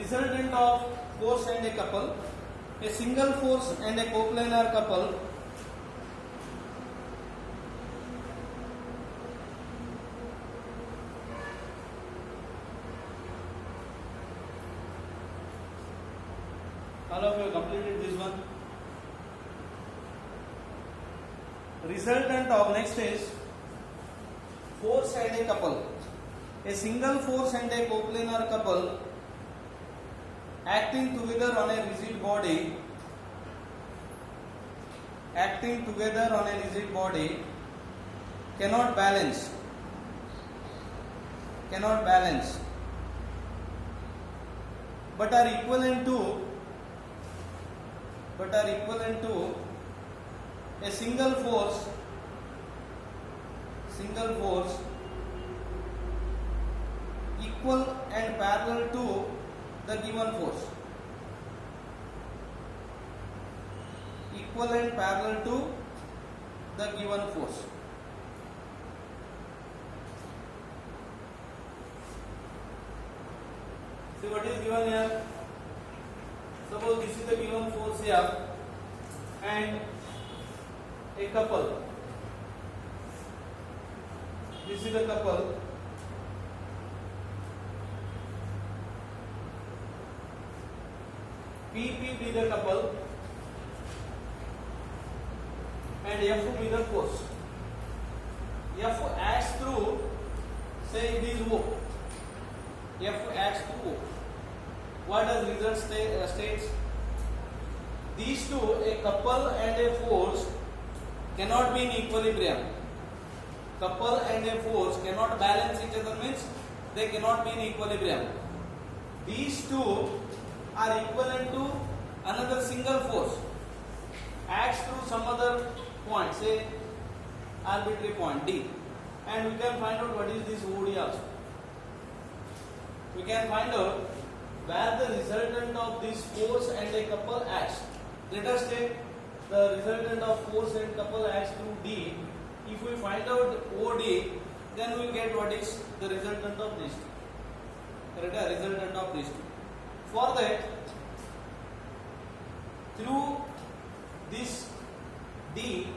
resultant of force and a couple, a single force and a coplanar couple all of you completed this one. Resultant of next is force and a couple. A single force and a coplanar couple acting together on a rigid body cannot balance but are equivalent to a single force equal and parallel to the given force. See what is given here. Suppose this is the given force here and a couple. This is the couple. PP be the couple and F be the force. F acts through, say it is O. F acts through O. What does result states? These two, a couple and a force, cannot be in equilibrium. Couple and a force cannot balance each other, means they cannot be in equilibrium. These two are equivalent to another single force, acts through some other point, say arbitrary point D, and we can find out what is this OD also. We can find out where the resultant of this force and a couple acts. Let us take the resultant of force and couple acts through D. If we find out OD, then we will get what is the resultant of these two. Correct? Resultant of these two. For that, through this D,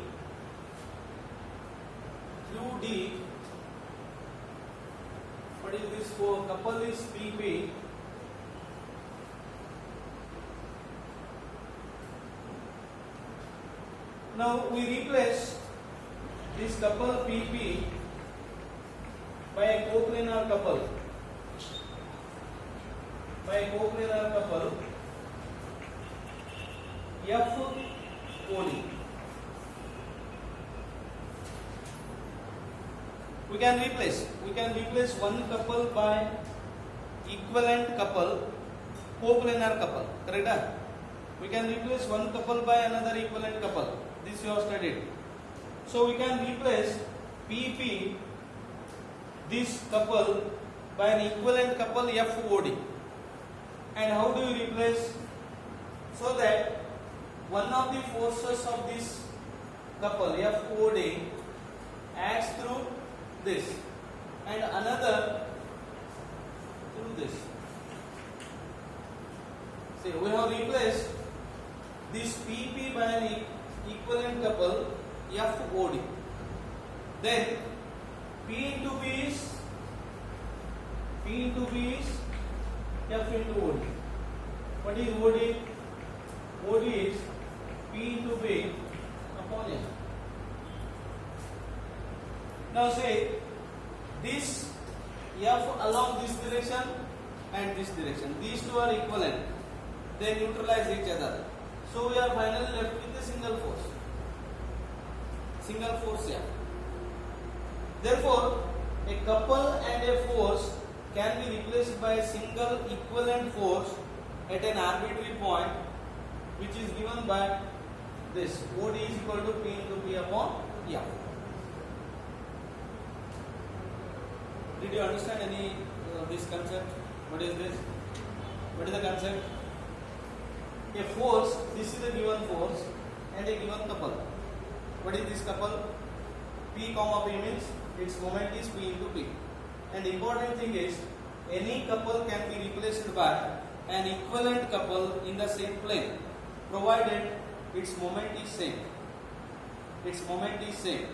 what is this for? Couple is PP. Now we replace this couple PP by a coplanar couple. FOD. We can replace one couple by equivalent couple, coplanar couple. Correct? We can replace one couple by another equivalent couple. This you have studied. So we can replace PP, this couple, by an equivalent couple FOD. And how do you replace? So that one of the forces of this couple FOD acts through this and another through this. See, we have replaced this PP by an equivalent couple FOD. Then P into B is F into OD. What is OD? OD is P into B upon F. Now say this F along this direction and this direction. These two are equivalent. They neutralize each other. So we are finally left with a single force here. Therefore, a couple and a force can be replaced by a single equivalent force at an arbitrary point, which is given by this. OD is equal to P into P upon F. Did you understand any this concept? What is this? What is the concept? A force, this is a given force and a given couple. What is this couple? P comma P means its moment is P into P. And the important thing is any couple can be replaced by an equivalent couple in the same plane, provided its moment is same. Its moment is same,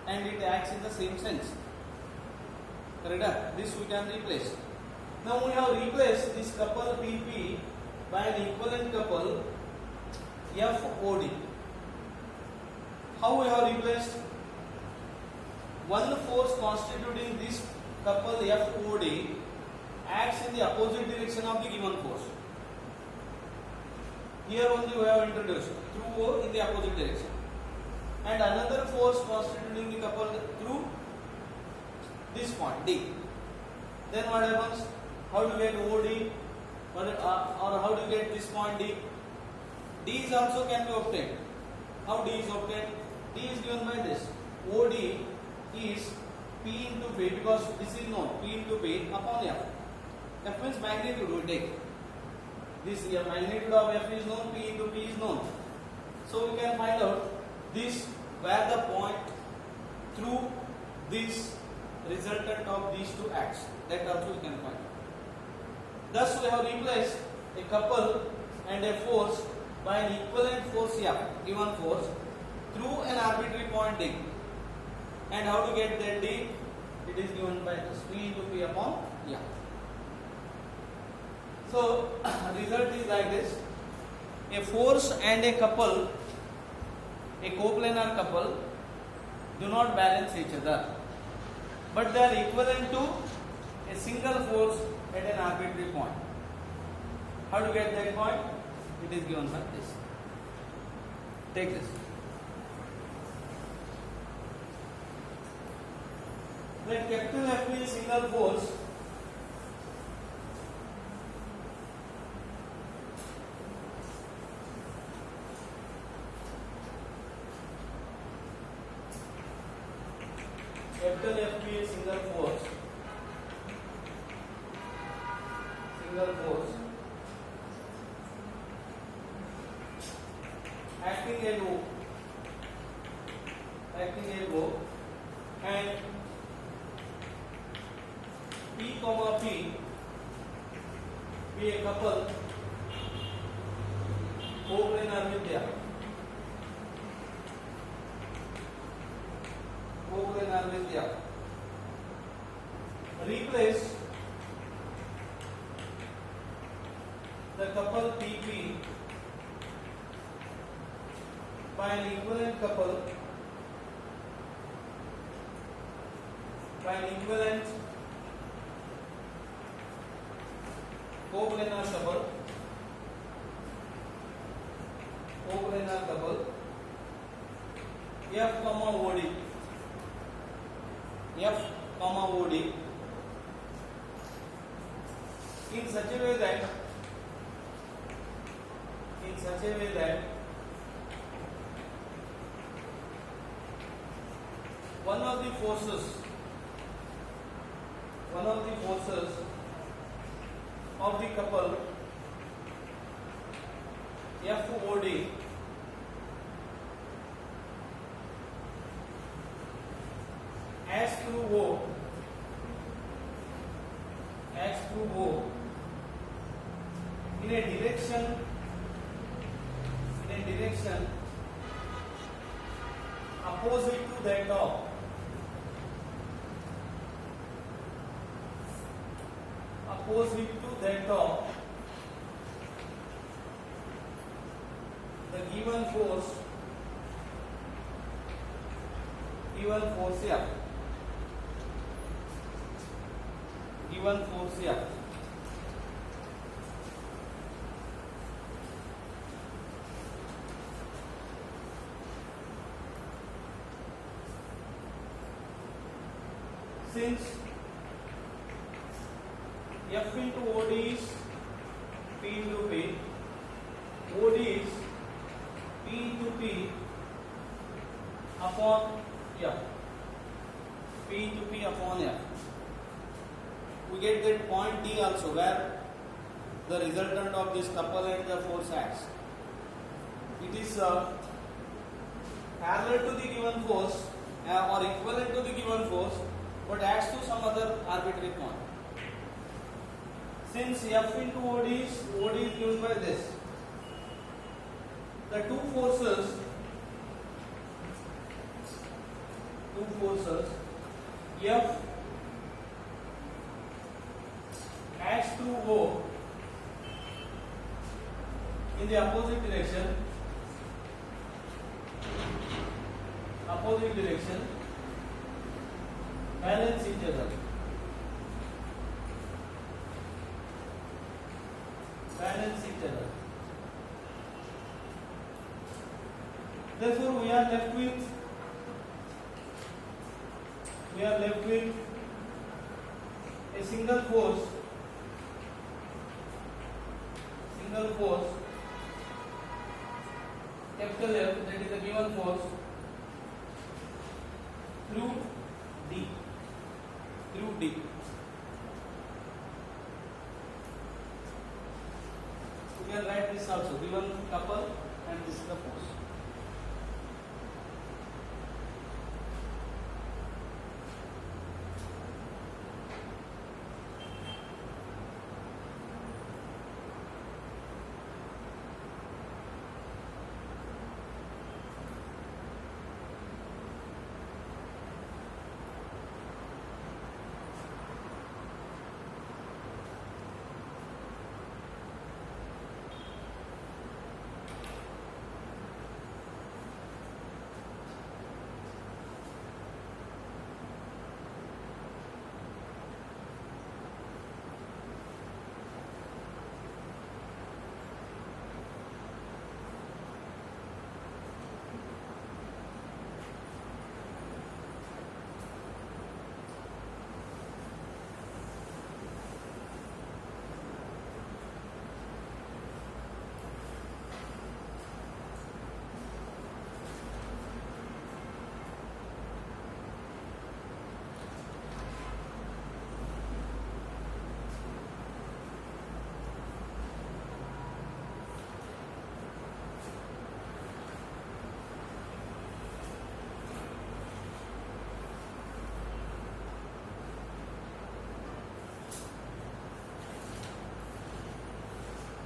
and it acts in the same sense. Correct? This we can replace. Now we have replaced this couple PP by an equivalent couple FOD. How we have replaced? One force constituting this couple FOD acts in the opposite direction of the given force. Here only we have introduced through O in the opposite direction, and another force constituting the couple through this point D. Then what happens? How do you get OD, or how do you get this point D? D is also can be obtained. How D is obtained? D is given by this. OD is P into P, because this is known, P into P upon F. F means magnitude we take. This magnitude of F is known, P into P is known. So we can find out this where the point through this resultant of these two acts. That also we can find. Thus we have replaced a couple and a force by an equivalent force F, given force, through an arbitrary point D. And how to get that D? It is given by this P into P upon F. So result is like this: a force and a couple, a coplanar couple, do not balance each other, but they are equivalent to a single force at an arbitrary point. How to get that point? It is given by this. Take this. Let capital F be a single force capital F be a single force acting at O and P comma P be a couple coplanar with F. Replace the couple PP by an equivalent couple coplanar couple F comma OD in such a way that one of the forces of the couple FOD acts through O in a direction opposite to that of the given force F. Since F into OD is P into P, OD is P into P upon F. P into P upon F. We get that point D also, where the resultant of this couple and the force acts. It is parallel to the given force or equivalent to the given force, but acts to some other arbitrary point. Since F into OD is given by this, the two forces F acts through O in the opposite direction balance each other. Therefore, we are left with a single force, capital F, that is the given force through D. You can write this also, given couple and this is the force.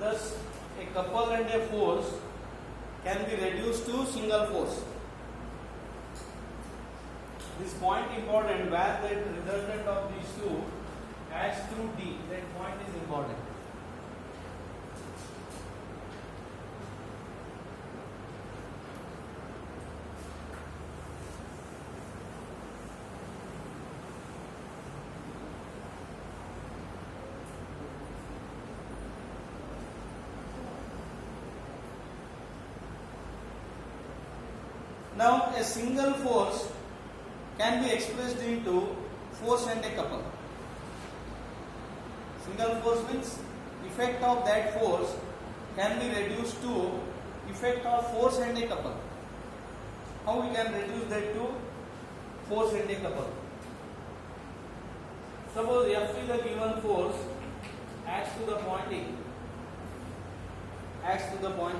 Thus, a couple and a force can be reduced to single force. This point important where the resultant of these two acts through D. That point is important. Now, a single force can be expressed into force and a couple. Single force means effect of that force can be reduced to effect of force and a couple. How we can reduce that to force and a couple? Suppose F is a given force acts to the point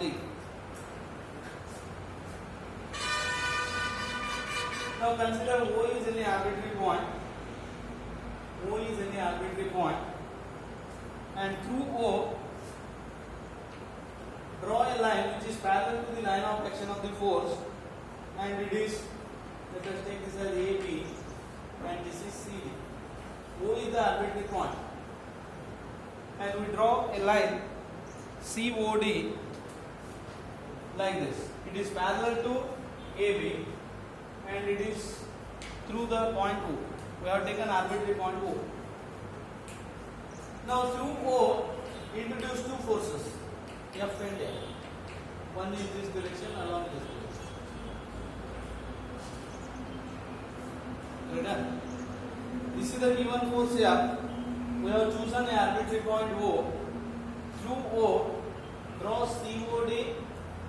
E. Now consider O is any arbitrary point, and through O draw a line which is parallel to the line of action of the force, and it is, let us take this as AB and this is CD. O is the arbitrary point, and we draw a line COD like this. It is parallel to AB and it is through the point O. We have taken arbitrary point O. Now through O, introduce two forces, F and F. One is this direction, along this direction. Okay, done. This is the given force F. We have chosen an arbitrary point O. Through O, draw COD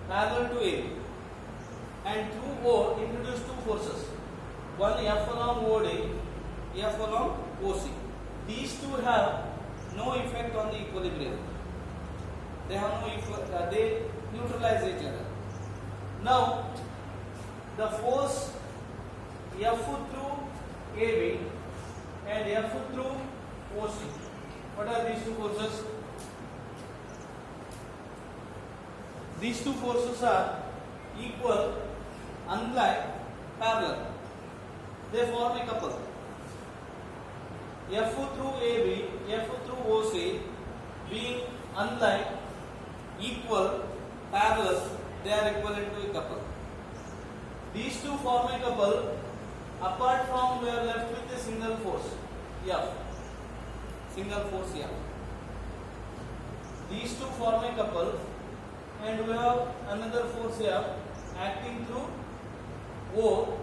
parallel to A. And through O, introduce two forces. One F along OD, F along OC. These two have no effect on the equilibrium. They have no effect, they neutralize each other. Now, the force F through AB and F through OC. What are these two forces? These two forces are equal, unlike, parallel. They form a couple. F through AB, F through OC being unlike, equal, parallel, they are equivalent to a couple. These two form a couple. Apart from, we are left with a single force, F. Single force F. These two form a couple, and we have another force F acting through O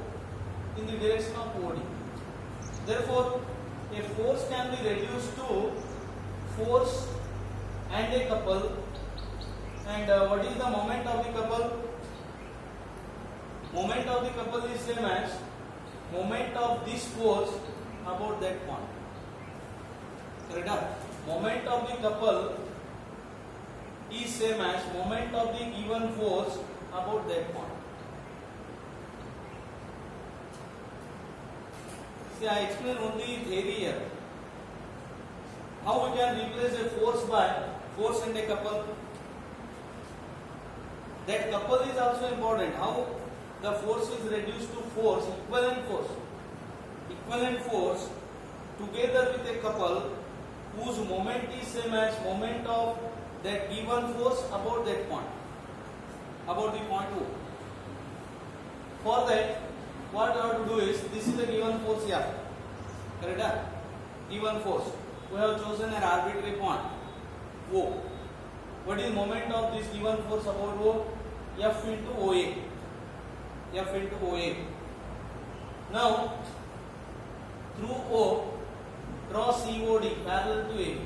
in the direction of OD. Therefore, a force can be reduced to force and a couple. And what is the moment of the couple? Moment of the couple is same as moment of this force about that point. Correct? Moment of the couple is same as moment of the given force about that point. See, I explain only theory here. How we can replace a force by force and a couple? That couple is also important. How the force is reduced to force, equivalent force. Equivalent force together with a couple whose moment is same as moment of that given force about that point, about the point O. For that, what I have to do is, this is the given force here. Correct? Given force. We have chosen an arbitrary point, O. What is moment of this given force about O? F into OA. F into OA. Now, through O, draw COD parallel to AB.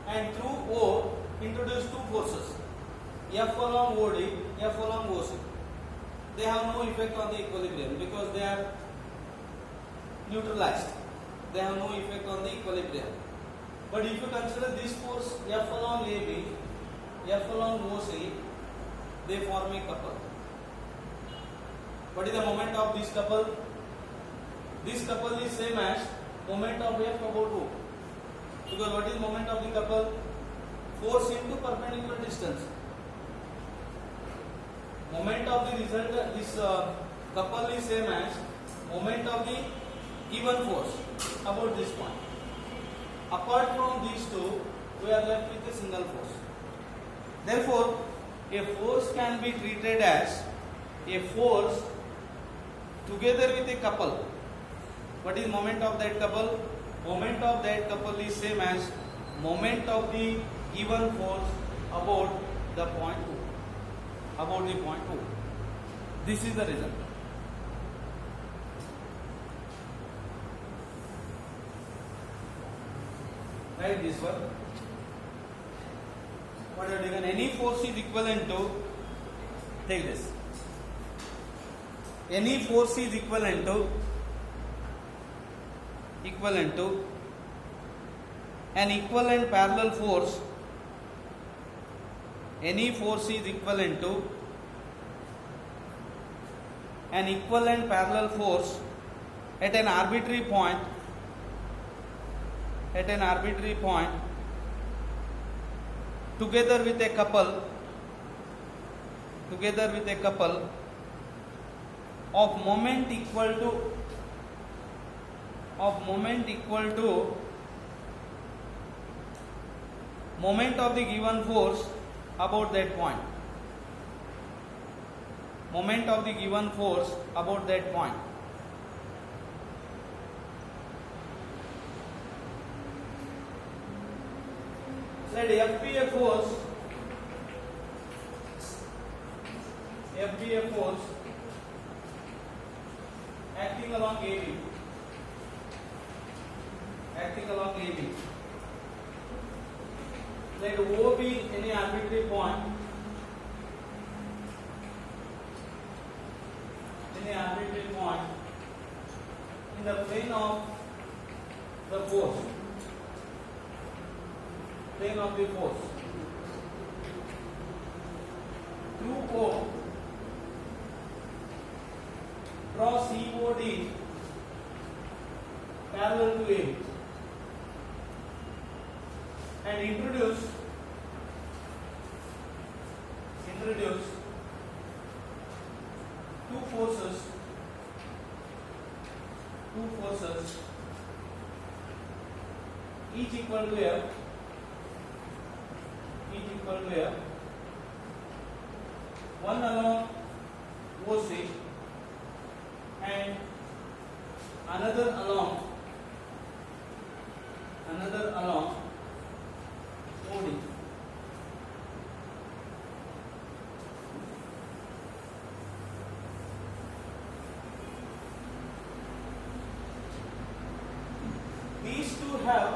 And through O, introduce two forces, F along OD, F along OC. They have no effect on the equilibrium because they are neutralized. They have no effect on the equilibrium. But if you consider this force F along AB, F along OC, they form a couple. What is the moment of this couple? This couple is same as moment of F about O. Because what is moment of the couple? Force into perpendicular distance. Moment of the result, this couple is same as moment of the given force about this point. Apart from these two, we are left with a single force. Therefore, a force can be treated as a force together with a couple. What is moment of that couple? Moment of that couple is same as moment of the given force about the point O. About the point O. This is the result. Write this one. What are given? Any force is equivalent to, take this. Any force is equivalent to an equivalent parallel force. Any force is equivalent to an equivalent parallel force at an arbitrary point, together with a couple of moment equal to moment of the given force about that point. Moment of the given force about that point. Let F be a force. Acting along AB. Let O be any arbitrary point. In the plane of the force. Through O, draw COD parallel to A. and introduce two forces each equal to F, one along OC and another along OD. These two have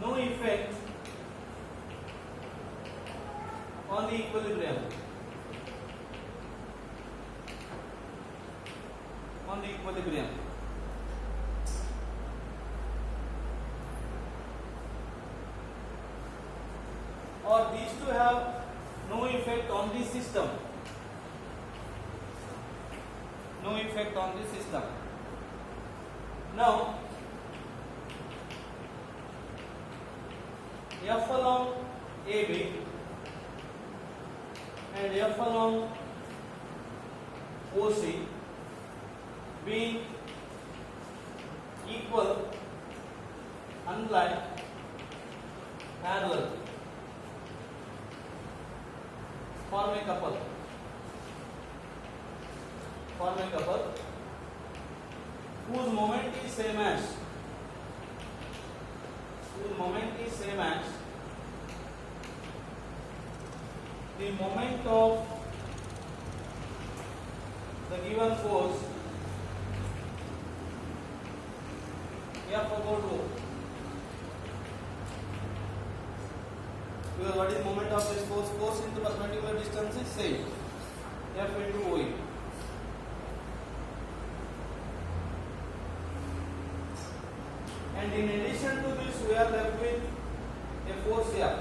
no effect on the equilibrium. Or these two have no effect on the system. Now, F along AB and F along OC being equal, unlike, parallel, form a couple whose moment is same as the moment of the given force F about O. Because what is moment of this force? Force into perpendicular distance is same, F into OE. And in addition to this, we are left with a force F.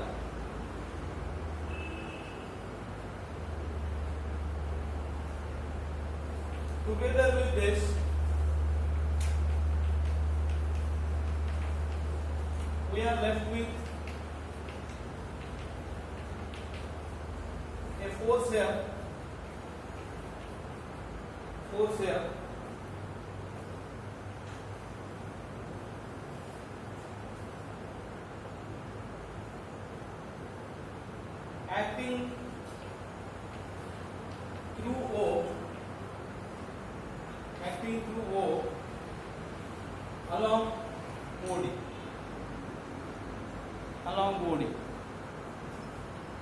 Together with this, we are left with a force F, acting through O along OD.